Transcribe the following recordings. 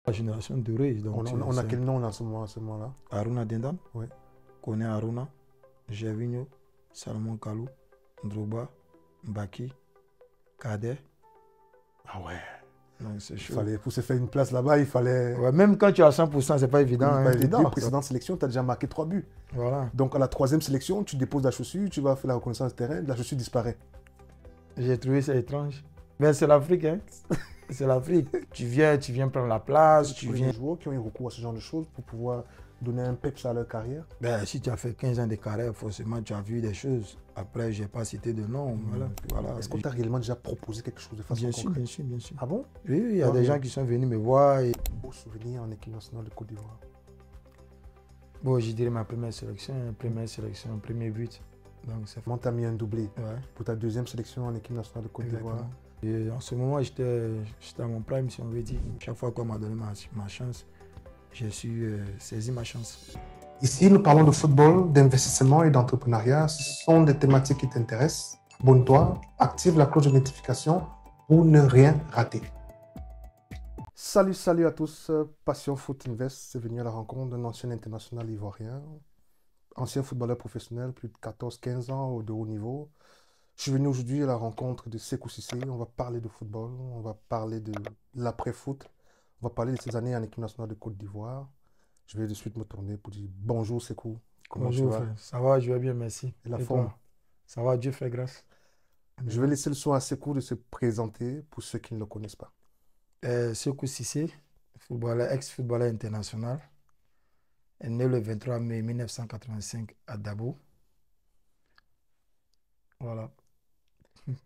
La génération dorée. Donc On a quel nom à ce moment-là? Aruna Dendan, Oui. Kone Aruna, Gervinho, Salomon Kalou, Ndrouba, Mbaki, Kader. Ah ouais. Donc c'est chaud. Pour se faire une place là-bas, il fallait... Ouais, même quand tu es à 100%, c'est pas évident. Pas Hein. évident. Les deux précédentes sélections, tu as déjà marqué 3 buts. Voilà. Donc à la 3e sélection, tu déposes la chaussure, tu vas faire la reconnaissance de terrain, la chaussure disparaît. J'ai trouvé ça étrange. Mais c'est l'Afrique, hein. C'est l'Afrique. Tu viens prendre la place, tu viens... Les joueurs qui ont eu recours à ce genre de choses pour pouvoir donner un peps à leur carrière. Ben, si tu as fait 15 ans de carrière, forcément, tu as vu des choses. Après, je n'ai pas cité de nom. Voilà. Est-ce qu'on t'a réellement déjà proposé quelque chose de façon concrète? Bien sûr, bien sûr. Ah bon? Oui, il y a des gens qui sont venus me voir. Et... Beau souvenir en équipe nationale de Côte d'Ivoire. Bon, je dirais ma première sélection, premier but. Donc, ça fait... Comment tu as mis un doublé pour ta 2e sélection en équipe nationale de Côte d'Ivoire? Et en ce moment, j'étais à mon prime, si on veut dire. Chaque fois qu'on m'a donné ma chance, j'ai su saisir ma chance. Ici, nous parlons de football, d'investissement et d'entrepreneuriat. Ce sont des thématiques qui t'intéressent. Abonne-toi, active la cloche de notification pour ne rien rater. Salut à tous. Passion Foot Invest, c'est venu à la rencontre d'un ancien international ivoirien, ancien footballeur professionnel, plus de 14-15 ans de haut niveau. Je suis venu aujourd'hui à la rencontre de Sékou Cissé. On va parler de football, on va parler de l'après-foot, on va parler de ses années en équipe nationale de Côte d'Ivoire. Je vais de suite me tourner pour dire bonjour Sékou. Comment tu vas? Frère. Ça va, je vais bien, merci. Et la forme? Ça va, Dieu fait grâce. Je vais laisser le soin à Sékou de se présenter pour ceux qui ne le connaissent pas. Sékou Cissé, ex-footballeur international, est né le 23 mai 1985 à Dabo. Voilà.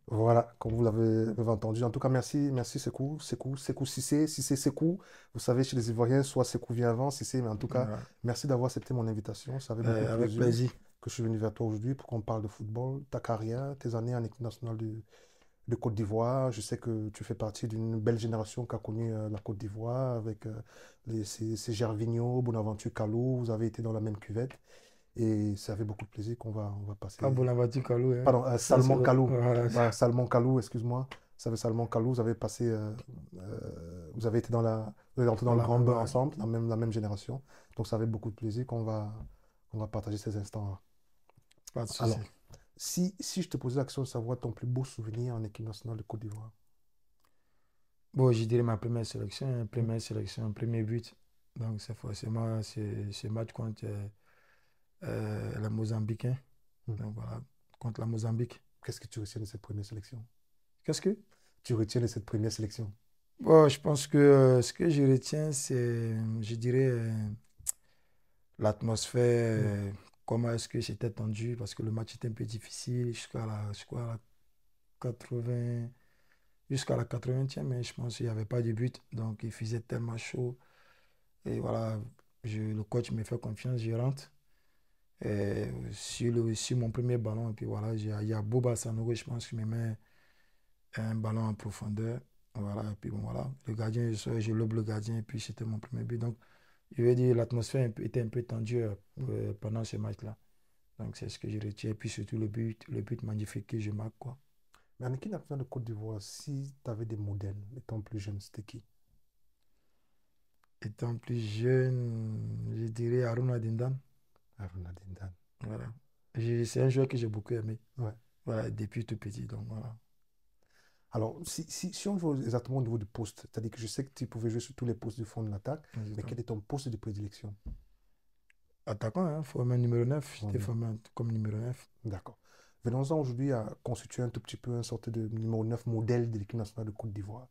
Voilà, comme vous l'avez entendu. En tout cas, merci Sékou Cissé, Sékou. Vous savez, chez les Ivoiriens, soit Sékou vient avant, Cissé, mais en tout cas, merci d'avoir accepté mon invitation. Ça avait beaucoup de plaisir que je suis venu vers toi aujourd'hui pour qu'on parle de football, ta carrière, tes années en équipe nationale de Côte d'Ivoire. Je sais que tu fais partie d'une belle génération qui a connu la Côte d'Ivoire avec ces Gervinho, Bonaventure Kalou. Vous avez été dans la même cuvette. Et ça fait beaucoup de plaisir qu'on va passer. Pas Bonaventure Kalou. Hein. Pardon, Salmon Kalou. Voilà. Salmon Kalou, excuse-moi. Ça fait Salmon Kalou. Vous avez passé. Vous avez été dans vous êtes entré dans le grand bain ensemble, la même génération. Donc ça fait beaucoup de plaisir qu'on va partager ces instants-là. Pas de souci. Alors, si je te posais la question de savoir ton plus beau souvenir en équipe nationale de Côte d'Ivoire. Bon, je dirais ma première sélection, premier but. Donc c'est forcément ce match contre la Mozambique. Donc voilà, contre la Mozambique. Qu'est-ce que tu retiens de cette première sélection? Qu'est-ce que tu retiens de cette première sélection? Bon, je pense que ce que je retiens, c'est, je dirais, l'atmosphère, comment est-ce que c'était tendu, parce que le match était un peu difficile jusqu'à la 80, jusqu'à la 80e, mais je pense qu'il n'y avait pas de but, donc il faisait tellement chaud. Et voilà, le coach me fait confiance, je rentre. Sur mon premier ballon, et puis voilà, il y a Boba Sanogo, je pense, qui me met un ballon en profondeur. Voilà, et puis bon, voilà, le gardien, je lobe le gardien, et puis c'était mon premier but. Donc, je veux dire, l'atmosphère était un peu tendue pendant ce match-là. Donc, c'est ce que je retiens. Et puis surtout le but magnifique que je marque, quoi. Mais en équipe nationale de Côte d'Ivoire, si tu avais des modèles étant plus jeune, c'était qui? Étant plus jeune, je dirais Aruna Dindan. Aruna Dindan. Voilà. C'est un joueur que j'ai beaucoup aimé. Ouais. Voilà, depuis tout petit, donc voilà. Alors, si on joue exactement au niveau du poste, c'est-à-dire que je sais que tu pouvais jouer sur tous les postes du fond de l'attaque, mais quel est ton poste de prédilection? Attaquant, hein, formé numéro 9. J'étais formé comme numéro 9. D'accord. Venons-en aujourd'hui à constituer un tout petit peu une sorte de numéro 9 modèle de l'équipe nationale de Côte d'Ivoire.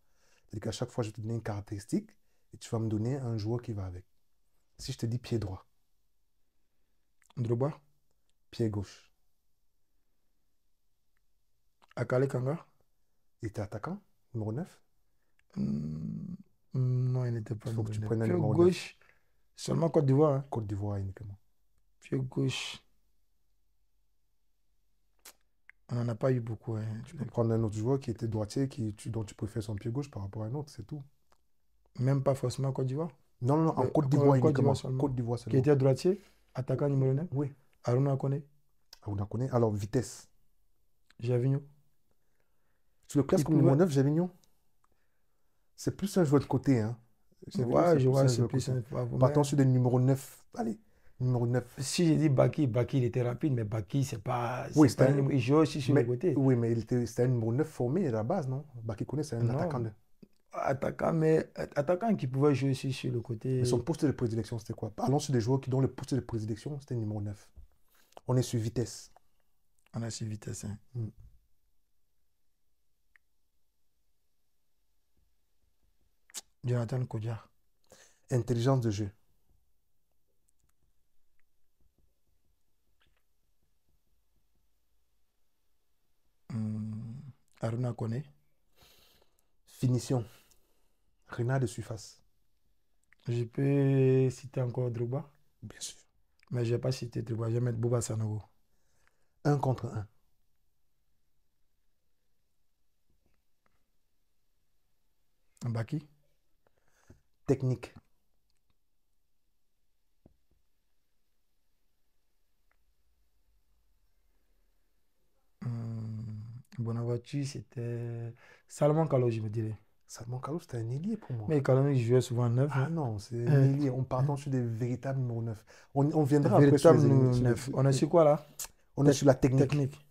C'est-à-dire qu'à chaque fois, je vais te donner une caractéristique et tu vas me donner un joueur qui va avec. Si je te dis pied droit. Ndrouba. Pied gauche. Akale Kanga. Il était attaquant, numéro 9? Non, il n'était pas Il faut que tu numéro 9. prennes un Pied numéro gauche, seulement Côte d'Ivoire. Hein. Côte d'Ivoire uniquement. Pied gauche. On n'en a pas eu beaucoup. Hein. Tu peux prendre un autre joueur qui était droitier, dont tu préfères son pied gauche par rapport à un autre, c'est tout. Même pas forcément Côte d'Ivoire? Non, en Côte d'Ivoire uniquement. Côte d'Ivoire seulement. Qui était droitier, attaquant numéro 9? Oui. Aruna Kone. Aruna Kone. Alors, vitesse. Gervinho. Tu le classes comme numéro 9, Gervinho? C'est plus un joueur de côté, hein. Ouais, je vois, un c'est joueur plus costaud. un favori. Partons sur des numéros 9. Allez, numéro 9. Si j'ai dit Baki, Baki, il était rapide, mais Baki, Oui, c'est pas un numéro. Il joue aussi sur le côté. oui, mais c'était un numéro 9 formé à la base, non? Bakikone, c'est un attaquant Non, de. attaquant qui pouvait jouer aussi sur le Mais son côté. poste de prédilection, c'était quoi? Parlons sur des joueurs dont le poste de prédilection, c'était numéro 9. On est sur vitesse. On a su vitesse. Hein. Hmm. Jonathan Kodjar. Intelligence de jeu. Aruna Kone. Finition. Renard de surface. Je peux citer encore Drogba, Bien sûr. mais je ne vais pas citer Drogba. Je vais mettre Boba Sanogo. 1 contre 1. Baki. Technique. Bonaventure, c'était Salomon Kalou, je me dirais. Salman Kalou, c'était un ailier pour moi. Mais Kalou, il jouait souvent neuf. Ah Hein. non, c'est un Un, ailier. On un partons sur des véritables numéros 9. On viendra après sur véritable les numéro éliminés. 9. On est sur quoi là? On est sur la technique. Technique.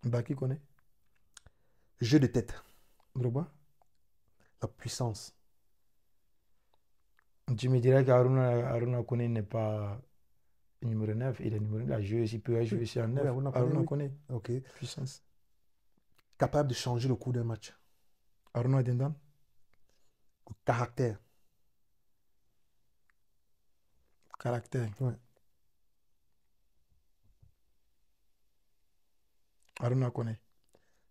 Baki connaît. Jeu de tête. Drogba. La puissance. Tu me dirais qu'Aruna Kone n'est pas numéro 9. Il est numéro 9. Il a joué aussi, il peut jouer Oui, aussi en oui, 9. Aruna Kone, Aruna oui. Kone. Ok. Puissance. Capable de changer le cours d'un match. Aruna Dendan. Caractère. Caractère. Ouais. Aruna Kone.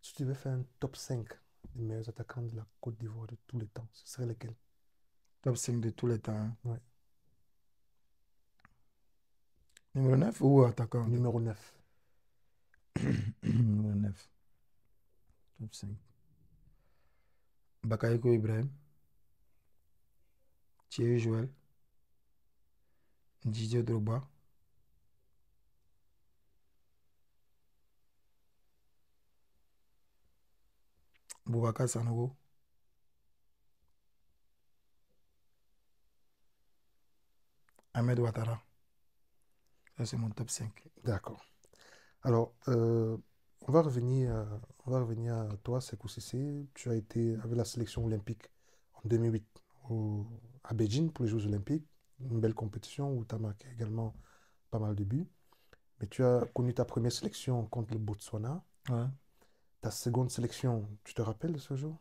Si tu veux faire un top 5 des meilleurs attaquants de la Côte d'Ivoire de tous les temps, ce serait lequel? Top 5 de tous les temps. Hein. Ouais. Numéro 9 ou attaquant? Numéro 9. Numéro 9. Top 5. Bakayoko Ibrahim. Thierry Joël. Didier Drogba. Boubacar Sanogo. Ahmed Ouattara. Ça, c'est mon top 5. D'accord. Alors, on va revenir à toi, Sékou Cissé. Tu as été avec la sélection olympique en 2008 à Beijing pour les Jeux olympiques. Une belle compétition où tu as marqué également pas mal de buts. Mais tu as connu ta première sélection contre le Botswana. Ouais. Ta seconde sélection, tu te rappelles de ce jour?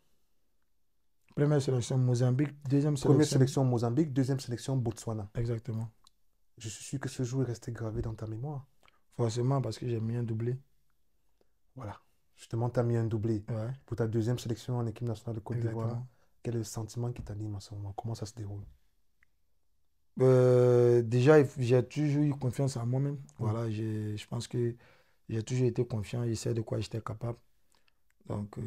Première sélection Mozambique, deuxième Première sélection. sélection Mozambique, deuxième sélection Botswana. Exactement. Je suis sûr que ce jour est resté gravé dans ta mémoire. Forcément, parce que j'ai mis un doublé. Voilà. Justement, tu as mis un doublé Ouais, pour ta deuxième sélection en équipe nationale de Côte d'Ivoire. exactement. Quel est le sentiment qui t'anime en ce moment? Comment ça se déroule? Déjà, j'ai toujours eu confiance en moi-même. Mm. Voilà, je pense que j'ai toujours été confiant. Je sais de quoi j'étais capable. Donc,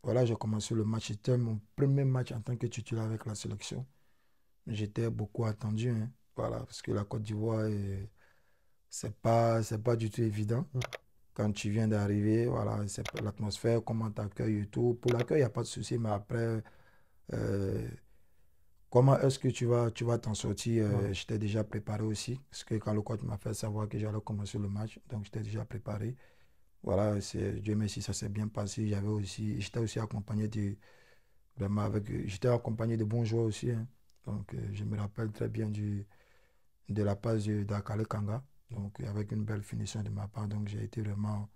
voilà, j'ai commencé le match. C'était mon premier match en tant que titulaire avec la sélection. J'étais beaucoup attendu. Hein. Voilà, parce que la Côte d'Ivoire, c'est pas du tout évident. Mm. Quand tu viens d'arriver, voilà, c'est l'atmosphère, comment tu accueilles et tout. Pour l'accueil, il n'y a pas de souci, mais après, euh, comment est-ce que tu vas t'en sortir? Ouais. J'étais déjà préparé aussi, parce que quand le coach m'a fait savoir que j'allais commencer le match, donc j'étais déjà préparé. Voilà, Dieu merci, ça s'est bien passé. J'étais aussi accompagné vraiment j'étais accompagné de bons joueurs aussi. Hein. Donc, je me rappelle très bien de la passe d'Akale Kanga, donc avec une belle finition de ma part. Donc, j'ai été vraiment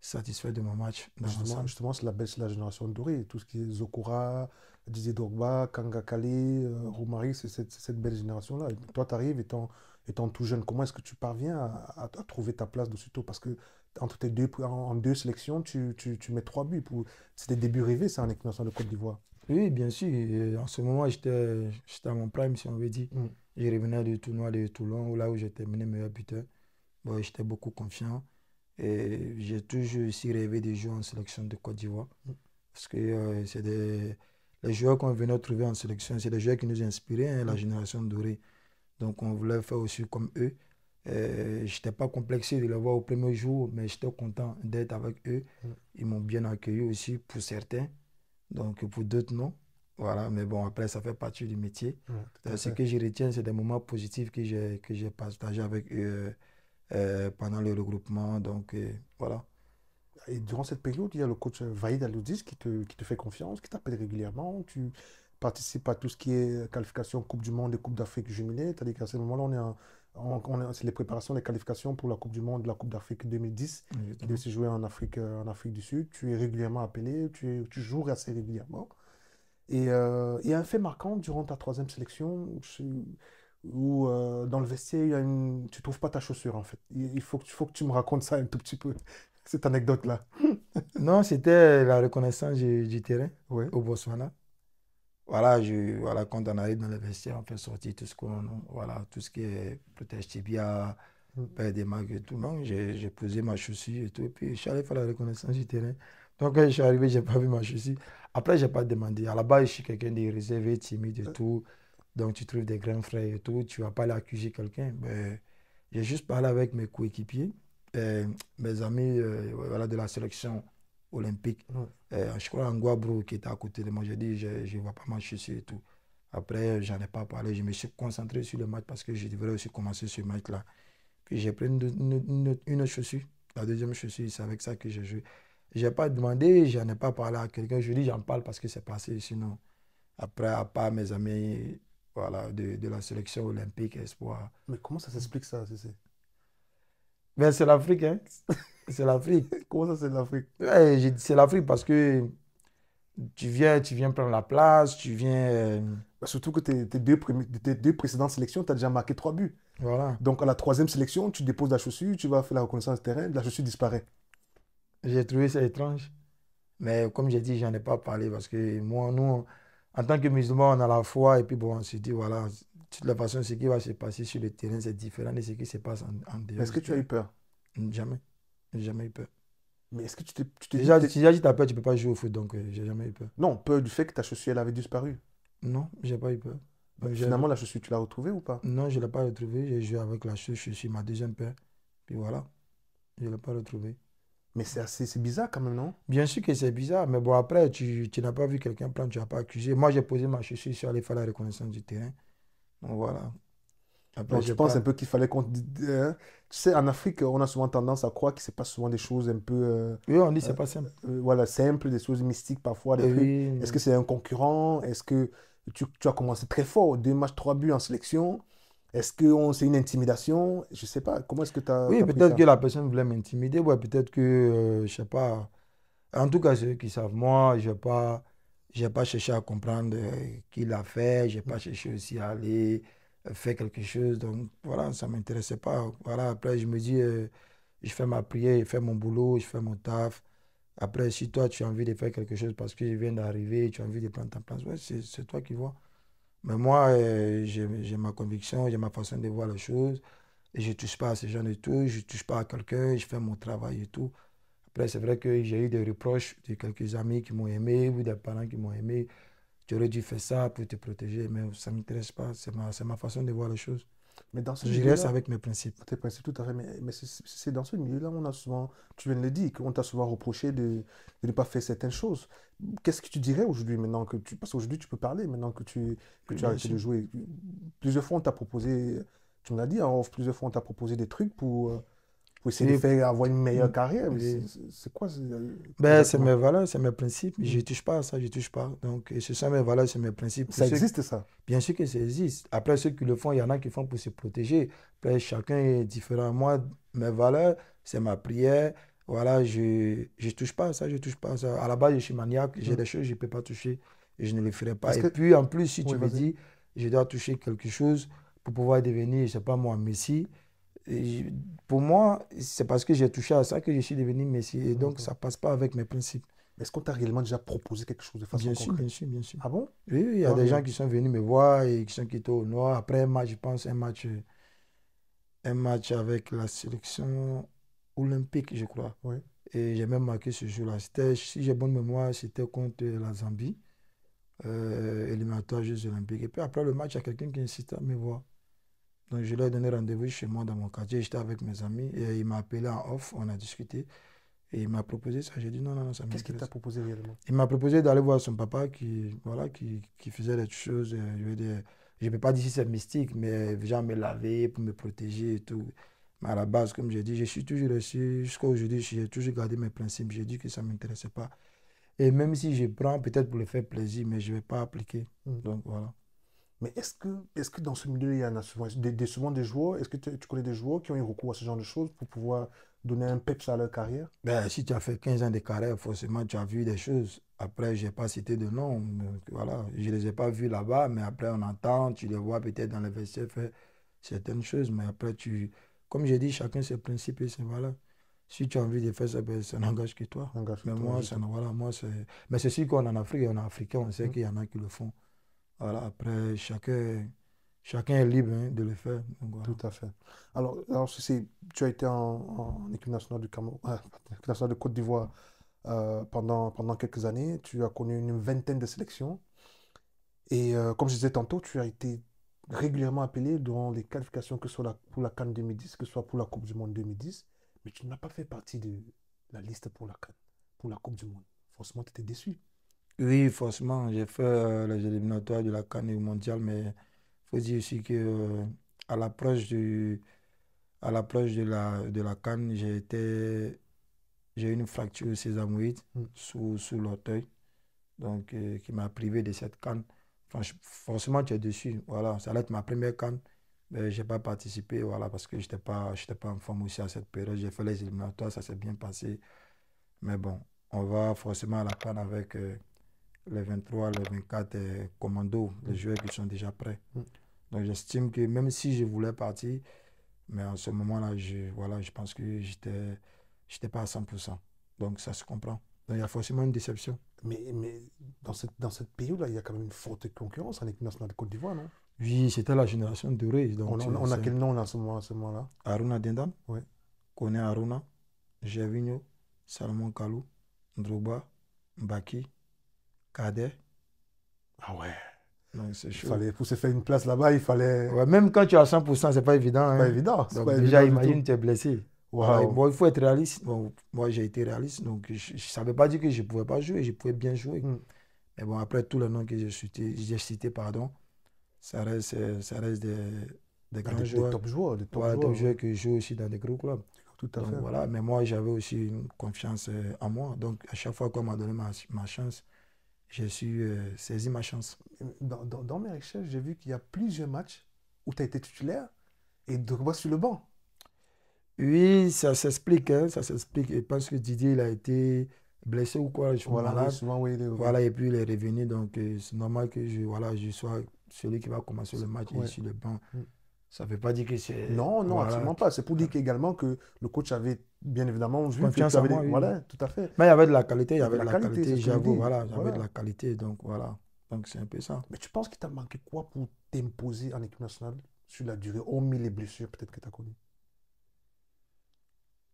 satisfait de mon match dans l'ensemble. Justement, c'est la génération dorée. Tout ce qui est Zokora, Didier Drogba, Kanga Kale, Roumari, c'est cette belle génération-là. Et toi, tu arrives étant tout jeune. Comment est-ce que tu parviens à trouver ta place de suite? Parce que entre en deux sélections, tu mets 3 buts. C'est des débuts rêvés, ça, en équipe nationale de Côte d'Ivoire. Oui, bien sûr. En ce moment, j'étais à mon prime, si on veut dire. Mm. Je revenais du tournoi de Toulon, là où j'ai terminé meilleur buteur. Bon, j'étais beaucoup confiant. Et j'ai toujours aussi rêvé de jouer en sélection de Côte d'Ivoire. Mm. Parce que les joueurs qu'on venait trouver en sélection, c'est des joueurs qui nous inspiraient, hein, la Mm. génération dorée. Donc, on voulait faire aussi comme eux. Je n'étais pas complexé de les voir au premier jour, mais j'étais content d'être avec eux. Mm. Ils m'ont bien accueilli aussi pour certains. Donc, pour d'autres, non. Voilà, mais bon, après, ça fait partie du métier. Ouais, tout à Ce fait. que je retiens, c'est des moments positifs que j'ai partagés avec eux pendant le regroupement. Donc, voilà. Et durant cette période, il y a le coach Vaïd Aloudis qui te fait confiance, qui t'appelle régulièrement. Tu participes à tout ce qui est qualification Coupe du Monde et Coupe d'Afrique jumelée. C'est-à-dire qu'à ce moment-là, c'est les préparations des qualifications pour la Coupe du Monde, la Coupe d'Afrique 2010, qui devait Exactement. se jouer en Afrique du Sud. Tu es régulièrement appelé, tu joues assez régulièrement. Et il y a un fait marquant durant ta troisième sélection où, dans le vestiaire, tu ne trouves pas ta chaussure en fait. Il faut que tu me racontes ça un tout petit peu, cette anecdote-là. Non, c'était la reconnaissance du terrain Oui. au Botswana. Voilà, voilà, quand on arrive dans le vestiaire, on fait sortir tout ce voilà, tout ce qui est protège tibia, paire des marques et tout. Non, j'ai posé ma chaussure et tout. Et puis, je suis allé faire la reconnaissance du terrain. Donc, quand je suis arrivé, je n'ai pas vu ma chaussure. Après, je n'ai pas demandé. À la base, je suis quelqu'un de réservé, timide et tout. Donc, tu trouves des grands frères et tout. Tu ne vas pas aller accuser quelqu'un. Ben, j'ai juste parlé avec mes coéquipiers, mes amis voilà, de la sélection olympique. Ouais. Je crois Ngouabro qui était à côté de moi. J'ai dit, je ne vois pas ma chaussure et tout. Après, j'en ai pas parlé. Je me suis concentré sur le match parce que je devrais aussi commencer ce match-là. Puis j'ai pris une autre chaussure. La deuxième chaussure, c'est avec ça que j'ai joué. Je n'ai pas demandé, je n'en ai pas parlé à quelqu'un. Je dis, j'en parle parce que c'est passé. Sinon, après, à part mes amis voilà, de la sélection olympique espoir. Mais comment ça s'explique ça, Cécile? Mais c'est l'Afrique, hein. C'est l'Afrique. Comment ça, c'est de l'Afrique? Ouais, c'est l'Afrique parce que tu viens prendre la place, tu viens. Bah, surtout que tes deux précédentes sélections, tu as déjà marqué 3 buts. Voilà. Donc à la troisième sélection, tu déposes la chaussure, tu vas faire la reconnaissance de terrain, la chaussure disparaît. J'ai trouvé ça étrange. Mais comme j'ai dit, j'en ai pas parlé parce que moi, nous, en tant que musulmans, on a la foi et puis bon, on se dit, voilà, de toute la façon, ce qui va se passer sur le terrain, c'est différent de ce qui se passe en Mais dehors est-ce que du tu as terrain. eu peur? Jamais. J'ai jamais eu peur. Mais est-ce que tu t'es dit, Déjà, si déjà tu as peur, tu peux pas jouer au foot, donc j'ai jamais eu peur. non, peur du fait que ta chaussure, elle avait disparu. Non, j'ai pas eu peur. Bah, Donc, finalement, la chaussure, tu l'as retrouvée ou pas? non, je ne l'ai pas retrouvé. J'ai joué avec la chaussure, je suis ma deuxième paire. Puis voilà, je ne l'ai pas retrouvé. Mais c'est bizarre quand même, non? Bien sûr que c'est bizarre, mais bon, après, tu n'as pas vu quelqu'un prendre, tu n'as pas accusé. Moi, j'ai posé ma chaussure, je suis allé faire la reconnaissance du terrain. Donc voilà. Après, Donc tu j'ai penses un pas. peu qu'il fallait qu'on... hein? Tu sais, en Afrique, on a souvent tendance à croire qu'il se passe souvent des choses un peu Oui, on dit c'est euh, pas simple. voilà, simples, des choses mystiques parfois, des trucs. Oui, Est-ce que c'est un concurrent? Est-ce que tu as commencé très fort, 2 matchs, 3 buts en sélection? Est-ce que c'est une intimidation? Je sais pas. Comment est-ce que tu as oui, pris peut-être ça? que la personne voulait m'intimider. Ouais, peut-être que, je sais pas. En tout cas, ceux qui savent, moi, j'ai pas cherché à comprendre qui l'a fait. J'ai pas cherché aussi à aller faire quelque chose. Donc voilà, ça m'intéressait pas. Voilà, après, je me dis, je fais ma prière, je fais mon boulot, je fais mon taf. Après, si toi, tu as envie de faire quelque chose parce que je viens d'arriver, tu as envie de prendre ta place, ouais, c'est toi qui vois. Mais moi, j'ai ma conviction, j'ai ma façon de voir les choses. Et je ne touche pas à ce genre de tout, je ne touche pas à quelqu'un, je fais mon travail et tout. Après, c'est vrai que j'ai eu des reproches de quelques amis qui m'ont aimé ou des parents qui m'ont aimé. Tu aurais dû faire ça pour te protéger, mais ça ne m'intéresse pas. C'est ma façon de voir les choses. Mais dans ce Je reste milieu-là, avec mes principes. tes principes, tout à fait. Mais c'est dans ce milieu-là, on a souvent, tu viens de le dire, qu'on t'a souvent reproché de ne pas faire certaines choses. Qu'est-ce que tu dirais aujourd'hui, maintenant que tu... Parce qu'aujourd'hui, tu peux parler, maintenant que Oui, tu as bien arrêté de sûr. jouer. Plusieurs fois, on t'a proposé, tu me l'as dit, en off, plusieurs fois, on t'a proposé des trucs pour essayer de Oui, faire avoir une meilleure carrière. Mais oui. c'est quoi Ben, c'est exactement? mes valeurs, c'est mes principes. Je Hmm. ne touche pas à ça, je ne touche pas. Donc, et ce sont mes valeurs, c'est mes principes. Pour Ça ceux, existe, ça. bien sûr que ça existe. Après, ceux qui le font, il y en a qui font pour se protéger. Après, chacun est différent. Moi, mes valeurs, c'est ma prière. Voilà, je ne touche pas à ça, je ne touche pas à ça. À la base, je suis maniaque. J'ai Hmm. des choses que je ne peux pas toucher et je ne les ferai pas. Est-ce Et que... puis, en plus, si tu Oui, me vas-y. dis, je dois toucher quelque chose pour pouvoir devenir, je ne sais pas moi, Messi, et pour moi, c'est parce que j'ai touché à ça que je suis devenu Messi. Et donc, D'accord. ça ne passe pas avec mes principes. Est-ce qu'on t'a réellement déjà proposé quelque chose de façon Bien sûr, concrète? bien sûr, bien sûr. Ah bon? Oui, oui, il y a Non, des rien. gens qui sont venus me voir et qui sont quittés au noir. Après un match, je pense, un match avec la sélection olympique, je crois. Oui. Et j'ai même marqué ce jour-là. C'était, si j'ai bonne mémoire, c'était contre la Zambie, éliminatoire Jeux olympiques. Et puis après le match, il y a quelqu'un qui insiste à me voir. Donc je lui ai donné rendez-vous chez moi dans mon quartier. J'étais avec mes amis et il m'a appelé en off, on a discuté. Et il m'a proposé ça. J'ai dit non, non, non, ça Qu'est-ce qu'il t'a m'intéresse. proposé réellement? Il m'a proposé d'aller voir son papa qui, voilà, qui faisait des choses, je veux dire, je ne peux pas dire si c'est mystique, mais genre me laver pour me protéger et tout. Mais à la base, comme j'ai dit, je suis toujours resté, jusqu'à aujourd'hui, j'ai toujours gardé mes principes. J'ai dit que ça ne m'intéressait pas. Et même si je prends, peut-être pour le faire plaisir, mais je ne vais pas appliquer. Hmm. Donc voilà. Mais est-ce que dans ce milieu, il y en a souvent souvent des joueurs, est-ce que tu connais des joueurs qui ont eu recours à ce genre de choses pour pouvoir donner un peps à leur carrière? Ben, si tu as fait 15 ans de carrière, forcément, tu as vu des choses. Après, je n'ai pas cité de nom. Donc, voilà. Je ne les ai pas vus là-bas, mais après, on entend, tu les vois peut-être dans les vestiaires faire certaines choses. Mais après, comme j'ai dit, chacun ses principes et ses valeurs. Si tu as envie de faire ça, ben, ça n'engage que toi. Engage Mais toi, moi, ça, justement. voilà, moi, c'est. Mais c'est sûr qu'on est en Afrique et on est africain, on sait Hmm. qu'il y en a qui le font. Voilà. Après, chacun est libre hein, de le faire. Donc, Tout voilà. à fait. Alors tu as été en équipe nationale du Cameroun, équipe nationale de Côte d'Ivoire pendant quelques années. Tu as connu une vingtaine de sélections. Et comme je disais tantôt, tu as été régulièrement appelé dans les qualifications, que ce soit pour la CAN 2010, que ce soit pour la Coupe du Monde 2010. Mais tu n'as pas fait partie de la liste pour la CAN, pour la Coupe du Monde. Forcément, tu étais déçu. Oui, forcément, j'ai fait les éliminatoires de la CAN et mondiale, mais il faut dire aussi que à l'approche à l'approche de la CAN, j'ai eu une fracture sésamoïde Mm. sous l'orteil, donc qui m'a privé de cette CAN. Forcément, tu es dessus. Voilà, ça allait être ma première CAN, mais je n'ai pas participé, voilà, parce que j'étais pas en forme aussi à cette période. J'ai fait les éliminatoires, ça s'est bien passé, mais bon, on va forcément à la CAN avec les 23, les 24 commandos, les Mm. joueurs qui sont déjà prêts. Mm. Donc j'estime que même si je voulais partir, mais en ce moment-là, voilà, je pense que j'étais pas à 100%. Donc ça se comprend. Donc il y a forcément une déception. Mais dans cette période-là, il y a quand même une forte concurrence en équipe nationale de Côte d'Ivoire, non? Oui, c'était la génération dorée. Donc On a quel nom là, à ce moment-là? Aruna Dendam, Ouais. Kone Aruna, Gervinho, Salomon Kalou, Ndrouba, Mbaki, Kader. Ah ouais. Donc c'est Il chaud. fallait, pour se faire une place là-bas, il fallait. Ouais, même quand tu es à 100%, c'est pas évident, C'est pas hein. évident, c'est Donc pas déjà, évident du tout. imagine, tu es blessé. Voilà, Waouh. bon, il faut être réaliste. Bon, moi, j'ai été réaliste, donc je ne savais pas dire que je ne pouvais pas jouer, je pouvais bien jouer. Hmm. Mais bon, après, tous les noms que j'ai cités, pardon, ça reste des Ah, grands joueurs. des top Voilà, des joueurs, joueurs ouais. qui jouent aussi dans des gros clubs. Tout à Donc fait. voilà, mais moi, j'avais aussi une confiance en moi. Donc à chaque fois qu'on m'a donné ma chance, j'ai su saisir ma chance. Dans mes recherches, j'ai vu qu'il y a plusieurs matchs où tu as été titulaire et Drogba sur le banc. Oui, ça s'explique, hein, ça s'explique. Et parce que Didier, il a été blessé ou quoi, je suis Voilà, oui, malade. souvent, oui, il est revenu. Voilà, et puis il est revenu. Donc c'est normal que voilà, je sois celui qui va commencer le match et Ouais. sur le banc. Mm. Ça ne veut pas dire que c'est. Non, non, Voilà. absolument pas. C'est pour dire qu'également que le coach avait bien évidemment vu que Confiance tu en avais moi, oui. Voilà, tout à fait. Mais il y avait de la qualité, il y Il y avait avait de la la qualité, c'est qualité, ce que je j'avoue, dis. voilà, j'avais de Voilà. la qualité, donc voilà. Donc c'est un peu ça. Mais tu penses qu'il t'a manqué quoi pour t'imposer en équipe nationale sur la durée, hormis les blessures peut-être que tu as connues?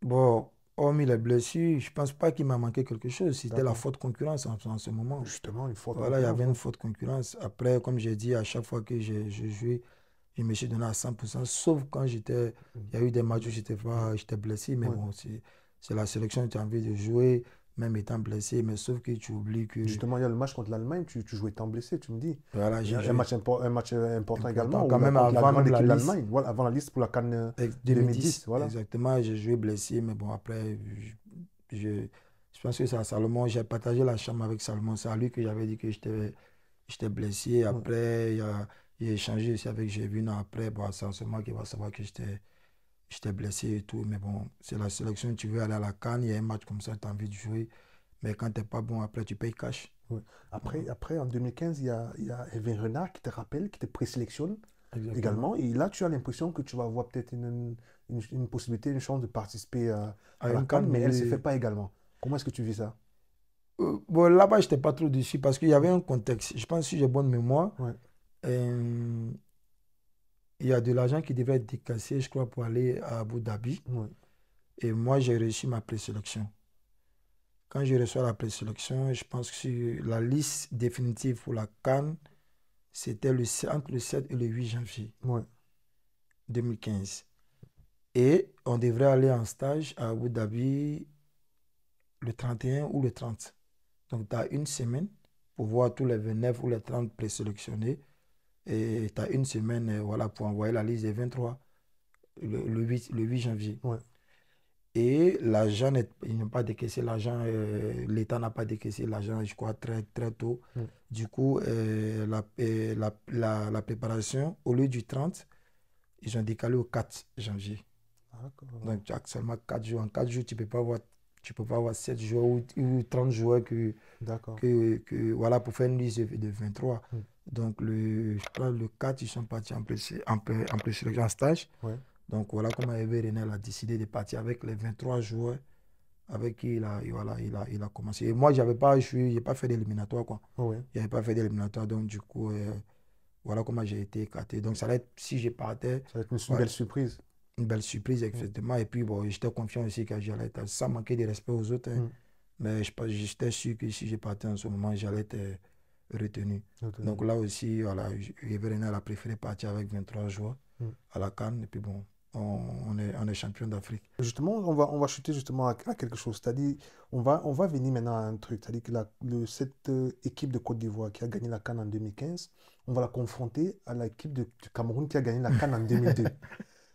Bon, hormis les blessures, je ne pense pas qu'il m'a manqué quelque chose. C'était la D'accord. forte concurrence en ce moment. Justement, une forte Voilà, il y concurrence, avait une ouais. forte concurrence. Après, comme j'ai dit, à chaque fois que je jouais, je me suis donné à 100%, sauf quand Mm. il y a eu des matchs où Mm. j'étais blessé, mais Ouais. bon, c'est la sélection, tu as envie de jouer, même étant blessé, mais sauf que tu oublies que, Justement, il y a le match contre l'Allemagne, tu jouais étant blessé, tu me dis. voilà, Il y j'ai a joué un match important important, également, quand même contre la avant grande même la équipe de liste. l'Allemagne, voilà, avant la liste pour la CAN 2010, 2010, voilà. exactement, j'ai joué blessé, mais bon, après, je, je pense que c'est à Salomon, j'ai partagé la chambre avec Salomon, c'est à lui que j'avais dit que j'étais blessé. Ouais. Après, il a échangé aussi avec Gévin. Après, bon, c'est en ce moment qu'il va savoir que j'étais blessé et tout. Mais bon, c'est la sélection, tu veux aller à la CAN, il y a un match comme ça, tu as envie de jouer. Mais quand tu n'es pas bon, après, tu payes cash. Ouais. Voilà, Après, en 2015, il y a Hervé Renard qui te rappelle, qui te présélectionne exactement. également. Et là, tu as l'impression que tu vas avoir peut-être une possibilité, une chance de participer À à la une CAN, CAN, mais elle ne se fait oui. pas également. Comment est-ce que tu vis ça? Bon, là-bas, je n'étais pas trop dessus parce qu'il y avait un contexte. Je pense que si j'ai bonne mémoire, Ouais, euh, il y a de l'argent qui devait être décaissé, je crois, pour aller à Abu Dhabi. ouais, Et moi, j'ai reçu ma présélection. Quand je reçois la présélection, je pense que sur la liste définitive pour la CAN, c'était entre le 7 et le 8 janvier ouais. 2015. Et on devrait aller en stage à Abu Dhabi le 31 ou le 30. Donc, tu as une semaine pour voir tous les 29 ou les 30 présélectionnés. Et tu as une semaine voilà, pour envoyer la liste des 23 le 8 janvier. Ouais. Et l'argent, ils n'ont pas décaissé l'argent, l'État n'a pas décaissé l'argent, je crois, très, très tôt. Du coup, la préparation, au lieu du 30, ils ont décalé au 4 janvier. Donc, tu as seulement 4 jours. En 4 jours, tu ne peux pas avoir 7 joueurs ou 30 joueurs voilà, pour faire une liste de 23. Donc, je crois, le 4, ils sont partis en stage. Ouais. Donc, voilà comment Hervé Renard a décidé de partir avec les 23 joueurs avec qui il a commencé. Et moi, je n'ai pas fait d'éliminatoire, quoi. Ouais. Je n'avais pas fait d'éliminatoire, donc du coup, voilà comment j'ai été écarté. Donc, ça allait être, si je partais... Ça va être une belle surprise. Une belle surprise, exactement. Et puis, bon, j'étais confiant aussi que j'allais être, sans manquer de respect aux autres. Mais j'étais sûr que si je partais en ce moment, j'allais être retenu. Donc là aussi, voilà, Hervé Renard a préféré partir avec 23 joueurs à la CAN. Et puis bon, on est champion d'Afrique. Justement, on va chuter justement à quelque chose. C'est-à-dire, on va venir maintenant à un truc. C'est-à-dire que cette équipe de Côte d'Ivoire qui a gagné la CAN en 2015, on va la confronter à l'équipe du Cameroun qui a gagné la CAN en 2002.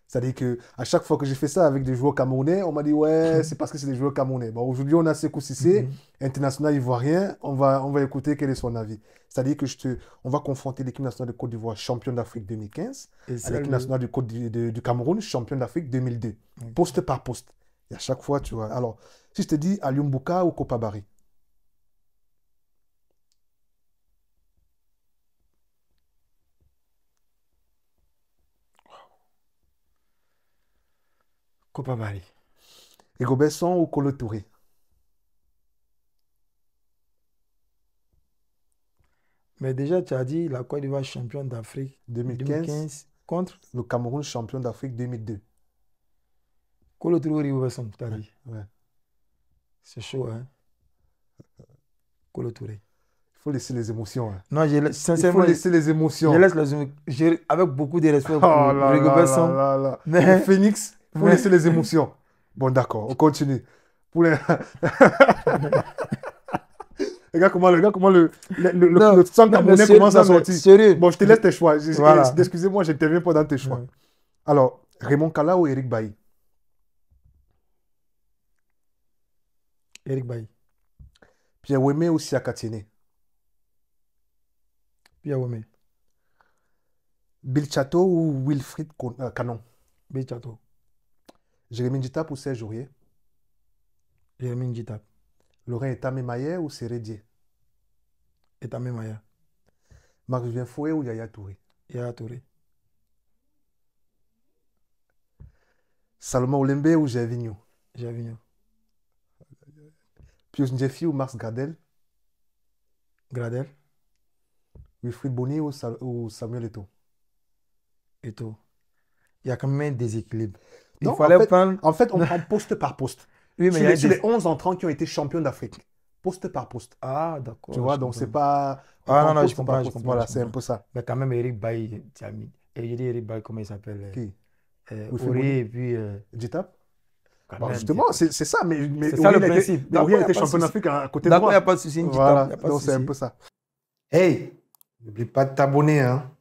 C'est-à-dire qu'à chaque fois que j'ai fait ça avec des joueurs camerounais, on m'a dit ouais, c'est parce que c'est des joueurs camerounais. Bon, aujourd'hui, on a Sékou Cissé, international ivoirien. On va écouter quel est son avis. C'est-à-dire que on va confronter l'équipe nationale de Côte d'Ivoire, champion d'Afrique 2015, à l'équipe nationale du Cameroun, champion d'Afrique 2002. Poste par poste. Et à chaque fois, tu vois. Alors, si je te dis Aliou Mbouka ou Kopa Barry. Kopa Barry. Ego Besson ou Kolo Touré. Mais déjà, tu as dit la Côte d'Ivoire champion d'Afrique 2015 contre le Cameroun champion d'Afrique 2002. Kolo Touré ou Besson, tu as dit. Ouais. C'est chaud, hein. Kolo Touré. Il faut laisser les émotions. Hein. Non, sincèrement, il faut laisser les émotions. Je laisse les émotions. Avec beaucoup de respect pour Rigo Besson. Mais Phoenix, il faut laisser les émotions. Bon, d'accord, on continue. Pour les... Regarde comment le sang camerounais commence à sortir. Sérieux. Bon, je te laisse tes choix. Voilà. Excusez-moi, je n'interviens pas dans tes choix. Alors, Raymond Kala ou Eric Bailly? Eric Bailly. Pierre Wemé ou Siaka Tiene? Pierre Wemé. Bill Chateau ou Wilfried Canon? Bill Chateau. Jérémy Nditap ou Serge Aurier? Jérémy Nditap. Laurent Etamé Maillet ou Sérédier? Etamé Maillet. Marc-Vivien Fouet ou Yaya Touré? Yaya Touré. Salomon Olembe ou Gervinho? Gervinho. Pius Ndjefi ou Max Gradel? Gradel. Wilfried Bony ou Samuel Eto'o? Eto'o. Il y a quand même un déséquilibre. Non, en fait, on prend poste par poste. Oui, mais sur les 11 entrants qui ont été champions d'Afrique. Poste par poste. Ah, d'accord. Tu vois, donc c'est pas... Ah non, je comprends. Voilà, c'est un peu ça. Mais quand même, Eric Bailly, et j'ai dit Eric Bailly, comment il s'appelle? Qui? Aurier et puis... Nditap? Bon, justement, c'est ça, mais c'est ça le principe. Aurier a été champion d'Afrique à côté de moi. D'accord, il n'y a pas de souci. Voilà, donc c'est un peu ça. Hey, n'oublie pas de t'abonner, hein.